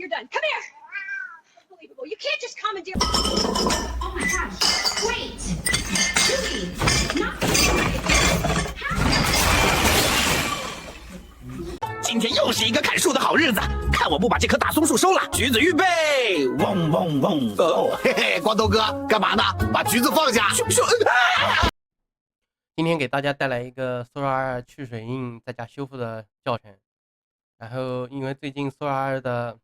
you're done. Come here. Unbelievable. You can't just commandeer. Oh my gosh. Wait. Julie. Not 今天又是一个砍树的好日子，看我不把这棵大松树收了！橘子预备，嗡嗡嗡！哦，嘿嘿，光头哥，干嘛呢？把橘子放下！今天给大家带来一个 Sora 2去水印在家修复的教程。然后，因为最近 Sora 2的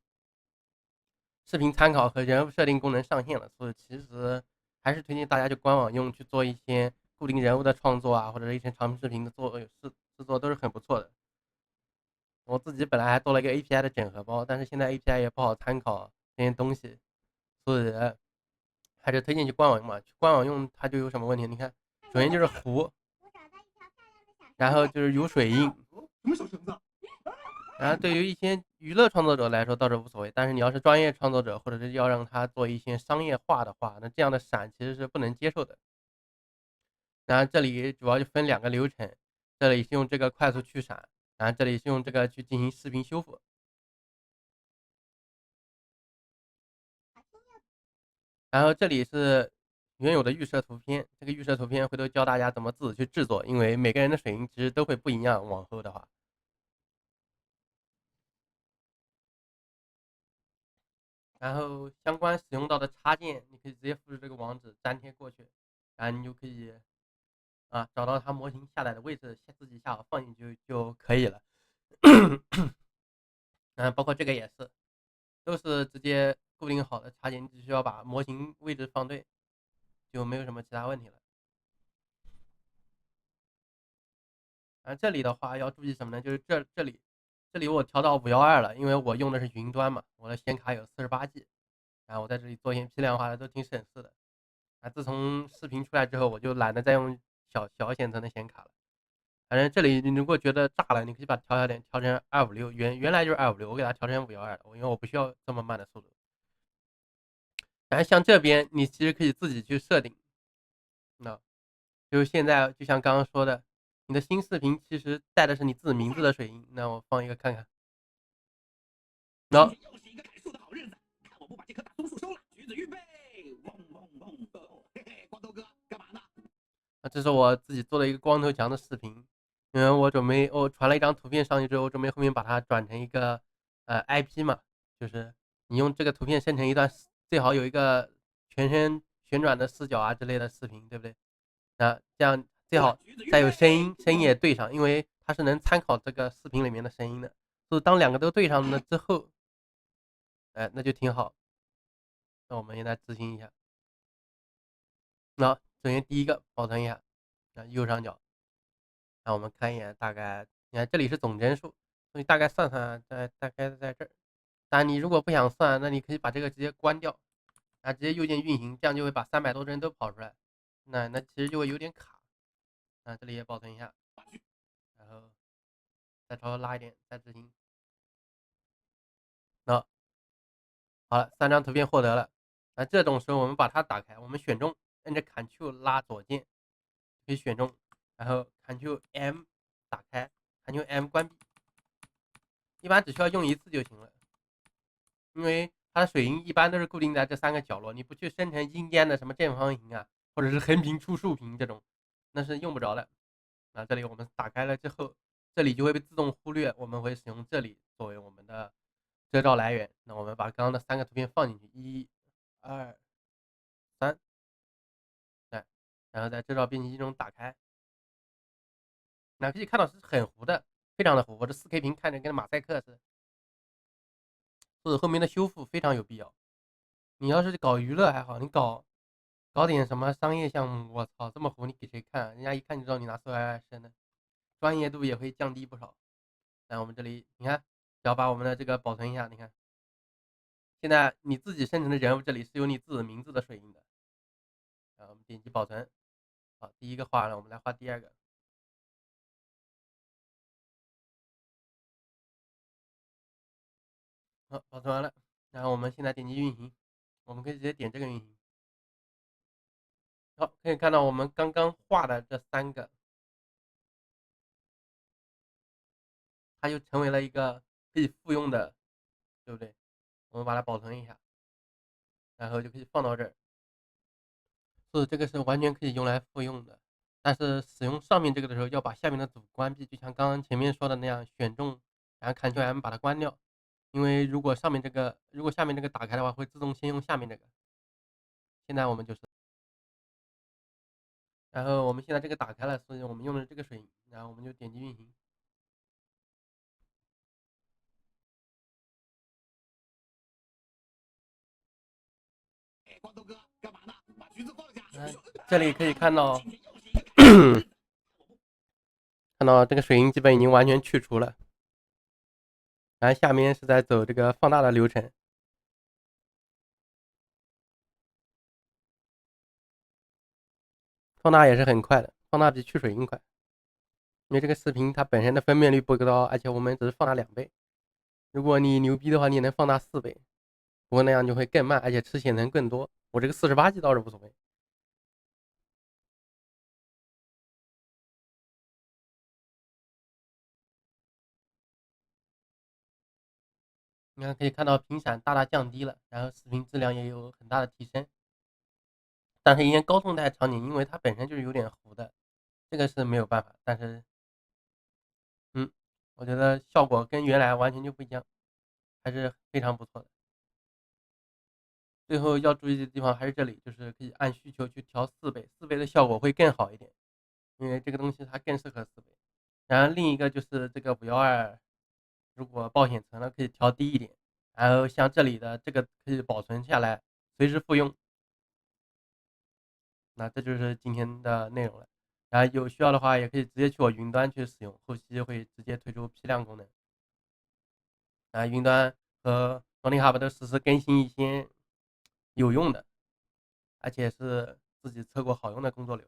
视频参考和人物设定功能上线了，所以其实还是推荐大家就官网用去做一些固定人物的创作啊，或者是一些长视频的制作都是很不错的。我自己本来还做了一个 API 的整合包，但是现在 API 也不好参考这些东西，所以还是推荐去官网用嘛。去官网用它就有什么问题？你看，首先就是糊，然后就是有水印。什么小绳子？然后对于一些娱乐创作者来说倒是无所谓，但是你要是专业创作者，或者是要让他做一些商业化的话，那这样的闪其实是不能接受的。然后这里主要就分2个流程，这里是用这个快速去闪，然后这里是用这个去进行视频修复。然后这里是原有的预设图片，这个预设图片回头教大家怎么自己去制作，因为每个人的水印其实都会不一样，往后的话。然后相关使用到的插件，你可以直接复制这个网址粘贴过去，然后你就可以找到它模型下载的位置，自己下好放进去就可以了。包括这个也是，都是直接固定好的插件，你只需要把模型位置放对，就没有什么其他问题了。这里的话要注意什么呢？就是这里我调到512了，因为我用的是云端嘛，我的显卡有48G，然后我在这里做一些批量化的都挺省事的。自从视频出来之后，我就懒得再用小显存的显卡了。反正这里你如果觉得炸了，你可以把调小点，调成256，原来就是256，我给它调成512了，因为我不需要这么慢的速度。然后像这边你其实可以自己去设定，就是现在就像刚刚说的，你的新视频其实带的是你自己名字的水印。那我放一个看看。又是一个砍树的好日子，看我不把这棵大松树收了！橘子预备，嗡嗡嗡！哦，嘿嘿，光头哥，干嘛呢？这是我自己做的一个光头强的视频，因为我准备传了一张图片上去之后，准备后面把它转成一个IP 嘛，就是你用这个图片生成一段，最好有一个全身旋转的视角啊之类的视频，对不对？这样最好再有声音也对上，因为它是能参考这个视频里面的声音的。所以当2个都对上了之后，那就挺好。那我们现在执行一下。首先第一个保存一下，右上角。我们看一眼，大概你看这里是总帧数，所以大概算算大概在这儿。但你如果不想算，那你可以把这个直接关掉，直接右键运行，这样就会把300多帧都跑出来。那其实就会有点卡。这里也保存一下，然后再稍微拉一点，再执行。好了，3张图片获得了。这种时候我们把它打开，我们选中，按着 Ctrl 拉左键可以选中，然后 Ctrl M 打开， Ctrl M 关闭。一般只需要用一次就行了，因为它的水印一般都是固定在这3个角落，你不去生成阴间的什么正方形啊，或者是横屏出竖屏这种，那是用不着的。这里我们打开了之后，这里就会被自动忽略，我们会使用这里作为我们的遮罩来源。那我们把刚刚的3个图片放进去，1、2、3，然后在遮罩编辑器中打开。可以看到是很糊的，非常的糊，我这4K 屏看着跟马赛克似的，所以后面的修复非常有必要。你要是搞娱乐还好，你搞点什么商业项目，我操，这么糊你给谁看？人家一看就知道你拿Sora 2生的，专业度也会降低不少。我们这里你看，只要把我们的这个保存一下，你看，现在你自己生成的人物这里是有你自己名字的水印的。我们点击保存。好，第一个画了，我们来画第2个。好，保存完了，然后我们现在点击运行，我们可以直接点这个运行。好，可以看到我们刚刚画的这3个，它就成为了一个可以复用的，对不对？我们把它保存一下，然后就可以放到这儿。这个是完全可以用来复用的，但是使用上面这个的时候要把下面的组关闭，就像刚刚前面说的那样，选中，然后 Ctrl+M 把它关掉。因为如果下面这个打开的话，会自动先用下面这个。现在我们就是，然后我们现在这个打开了，所以我们用的这个水银，然后我们就点击运行。光头哥，干嘛呢？把橘子放下。这里可以看到，看到这个水银基本已经完全去除了，然后下面是在走这个放大的流程。放大也是很快的，放大比去水银快。因为这个视频它本身的分辨率不高，而且我们只是放大2倍。如果你牛逼的话，你也能放大4倍，不过那样就会更慢，而且吃显存更多。我这个48G 倒是无所谓。你看可以看到频闪大大降低了，然后视频质量也有很大的提升。但是一些高动态场景，因为它本身就是有点糊的，这个是没有办法。但是，我觉得效果跟原来完全就不一样，还是非常不错的。最后要注意的地方还是这里，就是可以按需求去调4倍，4倍的效果会更好一点，因为这个东西它更适合4倍。然后另一个就是这个512，如果爆显存了可以调低一点，然后像这里的这个可以保存下来，随时复用。那这就是今天的内容了。然后有需要的话，也可以直接去我云端去使用，后期会直接推出批量功能。云端和 Morning Hub 都实时更新一些有用的，而且是自己测过好用的工作流。